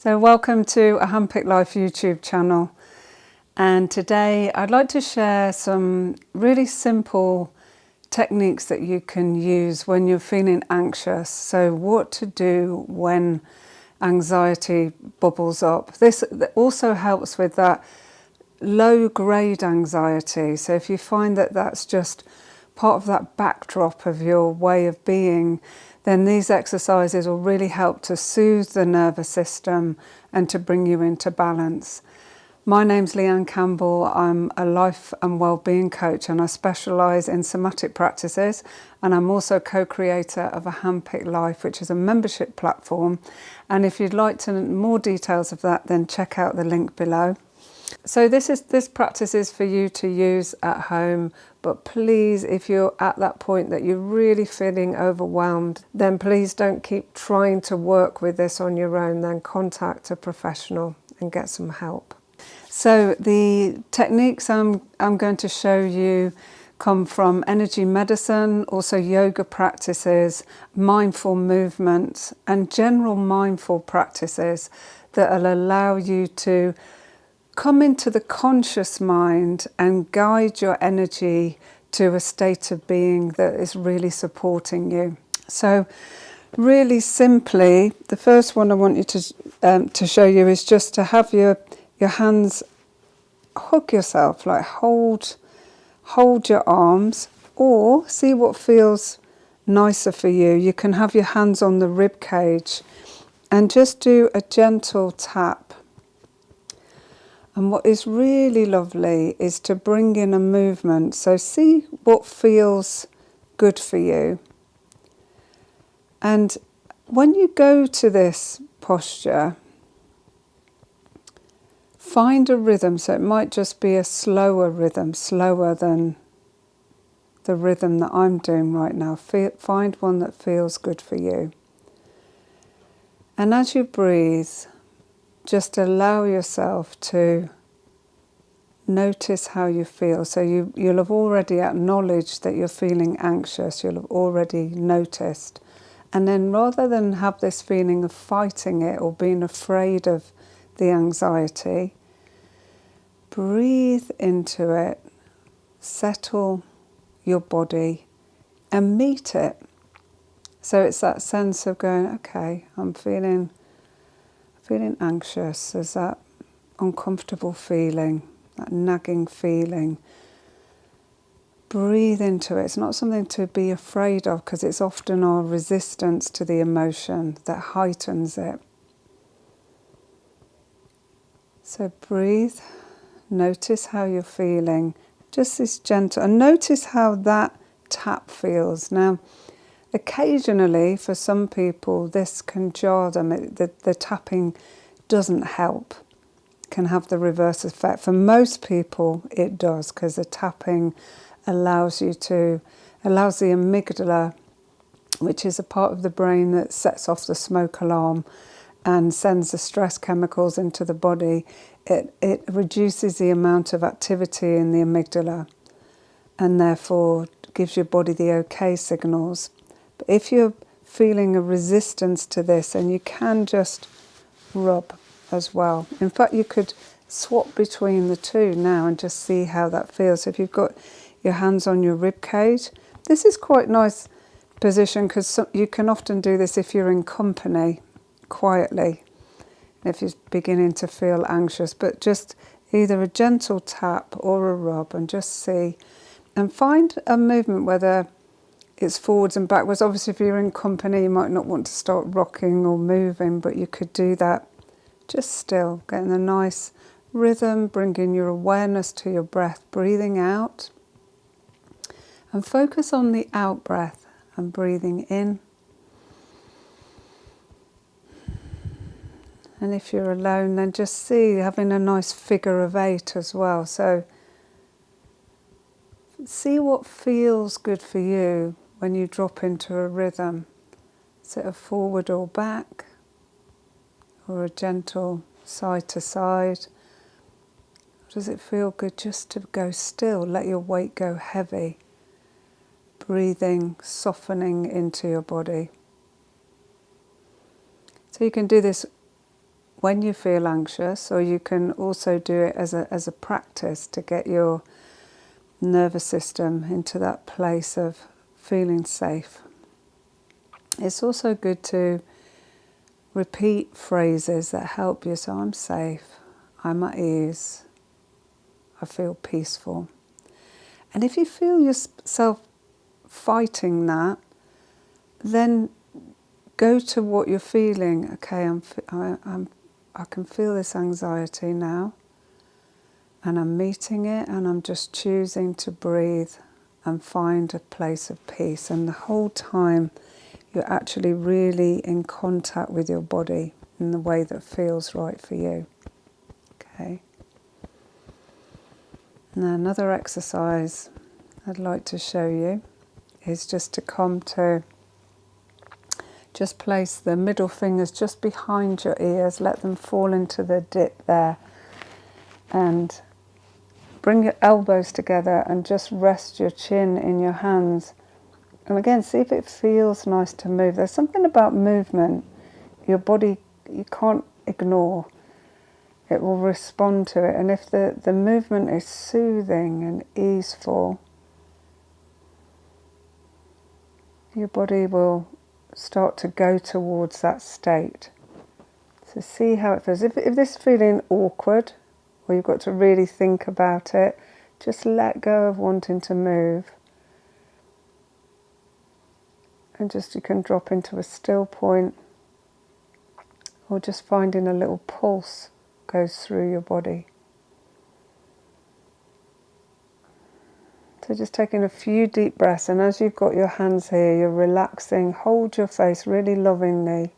So welcome to a Handpicked Life YouTube channel, and today I'd like to share some really simple techniques that you can use when you're feeling anxious. So what to do when anxiety bubbles up. This also helps with that low grade anxiety. So if you find that that's just part of that backdrop of your way of being, then these exercises will really help to soothe the nervous system and to bring you into balance. My name's Leanne Campbell. I'm a life and well-being coach, and I specialise in somatic practices, and I'm also co-creator of a Handpicked Life, which is a membership platform. And if you'd like to know more details of that, then check out the link below. So this practice is for you to use at home, but please, if you're at that point that you're really feeling overwhelmed, then please don't keep trying to work with this on your own. Then contact a professional and get some help. So the techniques I'm going to show you come from energy medicine, also yoga practices, mindful movement, and general mindful practices that will allow you to come into the conscious mind and guide your energy to a state of being that is really supporting you. So really simply, the first one I want you to show you is just to have your hands, hug yourself, like hold your arms, or see what feels nicer for you. You can have your hands on the rib cage and just do a gentle tap. And what is really lovely is to bring in a movement. So see what feels good for you. And when you go to this posture, find a rhythm. So it might just be a slower rhythm, slower than the rhythm that I'm doing right now. Find one that feels good for you. And as you breathe, just allow yourself to notice how you feel. So you'll have already acknowledged that you're feeling anxious. You'll have already noticed. And then rather than have this feeling of fighting it or being afraid of the anxiety, breathe into it, settle your body and meet it. So it's that sense of going, okay, I'm feeling anxious. There's that uncomfortable feeling, that nagging feeling. Breathe into it. It's not something to be afraid of, because it's often our resistance to the emotion that heightens it. So breathe, notice how you're feeling, just this gentle, and notice how that tap feels. Now, occasionally, for some people, this can jar them. The tapping doesn't help, can have the reverse effect. For most people, it does, because the tapping allows the amygdala, which is a part of the brain that sets off the smoke alarm and sends the stress chemicals into the body. It reduces the amount of activity in the amygdala and therefore gives your body the okay signals. But if you're feeling a resistance to this, then you can just rub as well. In fact, you could swap between the two now and just see how that feels. So if you've got your hands on your rib cage, this is quite a nice position, because you can often do this if you're in company, quietly, if you're beginning to feel anxious. But just either a gentle tap or a rub, and just see and find a movement, whether it's forwards and backwards. Obviously, if you're in company, you might not want to start rocking or moving, but you could do that just still, getting a nice rhythm, bringing your awareness to your breath, breathing out, and focus on the out breath and breathing in. And if you're alone, then just see having a nice figure of 8 as well. So see what feels good for you when you drop into a rhythm. Is it a forward or back, or a gentle side to side? Or does it feel good just to go still? Let your weight go heavy. Breathing, softening into your body. So you can do this when you feel anxious, or you can also do it as a practice to get your nervous system into that place of feeling safe. It's also good to repeat phrases that help you. So I'm safe, I'm at ease, I feel peaceful. And if you feel yourself fighting that, then go to what you're feeling. Okay, I can feel this anxiety now, and I'm meeting it, and I'm just choosing to breathe and find a place of peace. And the whole time you're actually really in contact with your body in the way that feels right for you. Okay. Now another exercise I'd like to show you is just to come to, just place the middle fingers just behind your ears, let them fall into the dip there, and bring your elbows together and just rest your chin in your hands. And again, see if it feels nice to move. There's something about movement, your body, you can't ignore. It will respond to it. And if the movement is soothing and easeful, your body will start to go towards that state. So see how it feels. If this is feeling awkward, or you've got to really think about it, just let go of wanting to move. And just you can drop into a still point, or just finding a little pulse goes through your body. So just taking a few deep breaths, and as you've got your hands here, you're relaxing. Hold your face really lovingly.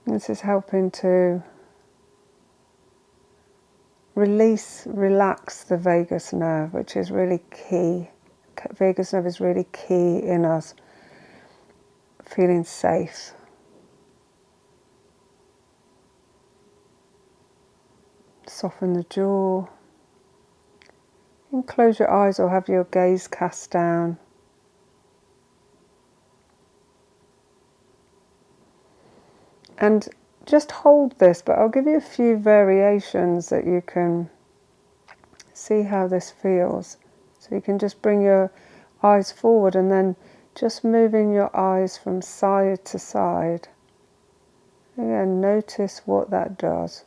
This is helping to relax the vagus nerve, which is really key. Vagus nerve is really key in us feeling safe. Soften the jaw. You can close your eyes or have your gaze cast down. And just hold this, but I'll give you a few variations that you can see how this feels. So you can just bring your eyes forward and then just moving your eyes from side to side. Again, notice what that does.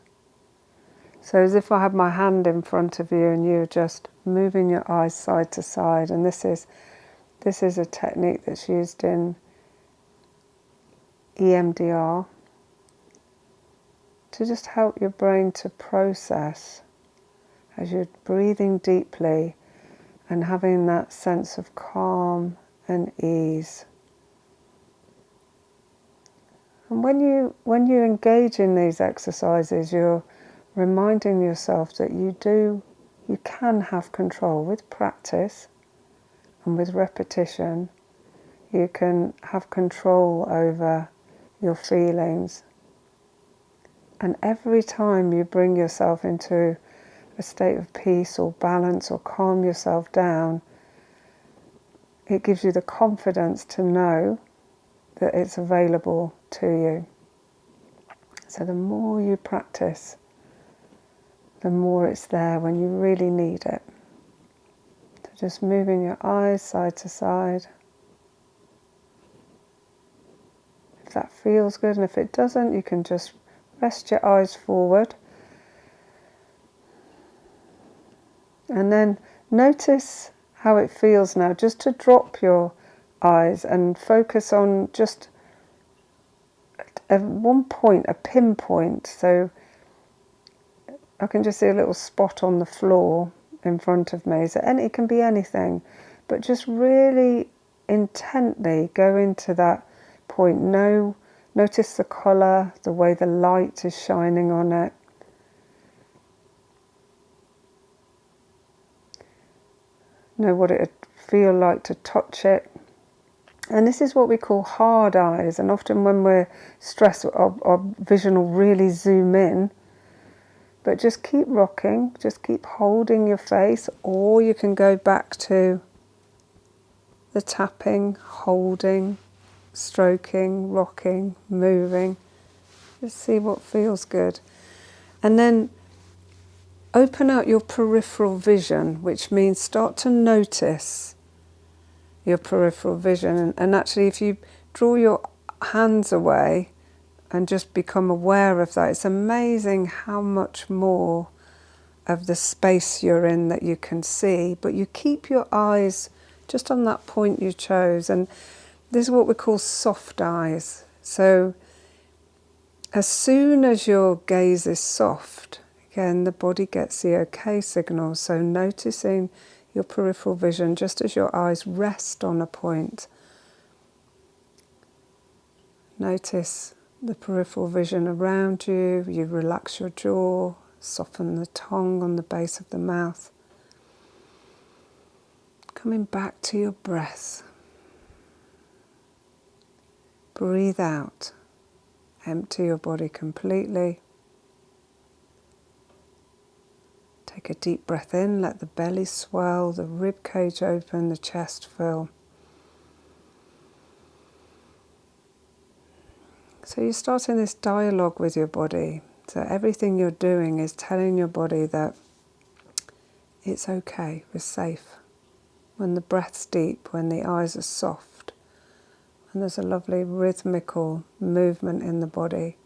So as if I had my hand in front of you and you're just moving your eyes side to side. And this is a technique that's used in EMDR to just help your brain to process as you're breathing deeply and having that sense of calm and ease. And when you engage in these exercises, you're reminding yourself that you can have control. With practice and with repetition, you can have control over your feelings. And every time you bring yourself into a state of peace or balance or calm yourself down, it gives you the confidence to know that it's available to you. So the more you practice, the more it's there when you really need it. So just moving your eyes side to side. If that feels good, and if it doesn't, you can just rest your eyes forward. And then notice how it feels now, just to drop your eyes and focus on just at one point, a pinpoint. So I can just see a little spot on the floor in front of me. So it can be anything, but just really intently go into that point. Notice the colour, the way the light is shining on it. Know what it would feel like to touch it. And this is what we call hard eyes. And often when we're stressed, our vision will really zoom in. But just keep rocking, just keep holding your face, or you can go back to the tapping, holding, stroking, rocking, moving. Just see what feels good. And then open out your peripheral vision, which means start to notice your peripheral vision. And actually, if you draw your hands away and just become aware of that, it's amazing how much more of the space you're in that you can see, but you keep your eyes just on that point you chose. And this is what we call soft eyes. So as soon as your gaze is soft, again, the body gets the okay signal. So noticing your peripheral vision just as your eyes rest on a point. Notice the peripheral vision around you. You relax your jaw, soften the tongue on the base of the mouth. Coming back to your breath. Breathe out. Empty your body completely. Take a deep breath in, let the belly swell, the rib cage open, the chest fill. So you're starting this dialogue with your body. So everything you're doing is telling your body that it's okay, we're safe. When the breath's deep, when the eyes are soft, and there's a lovely rhythmical movement in the body.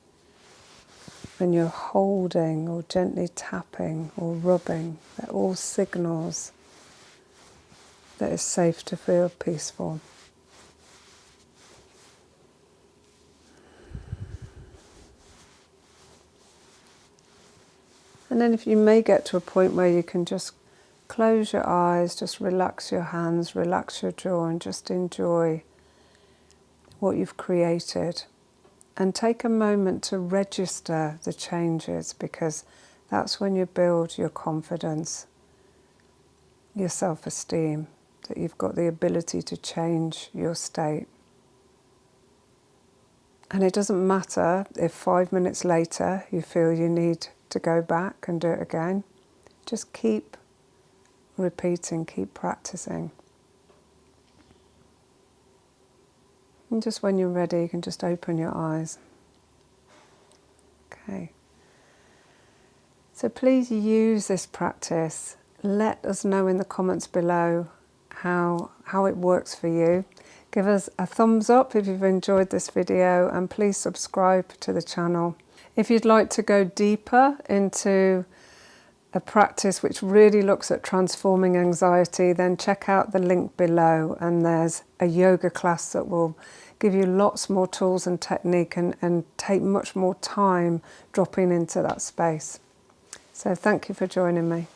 When you're holding or gently tapping or rubbing, they're all signals that it's safe to feel peaceful. And then if you may get to a point where you can just close your eyes, just relax your hands, relax your jaw, and just enjoy what you've created. And take a moment to register the changes, because that's when you build your confidence, your self-esteem, that you've got the ability to change your state. And it doesn't matter if 5 minutes later you feel you need to go back and do it again. Just keep repeating, keep practicing. And just when you're ready, you can just open your eyes. Okay. So please use this practice. Let us know in the comments below how it works for you. Give us a thumbs up if you've enjoyed this video, and please subscribe to the channel. If you'd like to go deeper into a practice which really looks at transforming anxiety, then check out the link below, and there's a yoga class that will give you lots more tools and technique and take much more time dropping into that space. So thank you for joining me.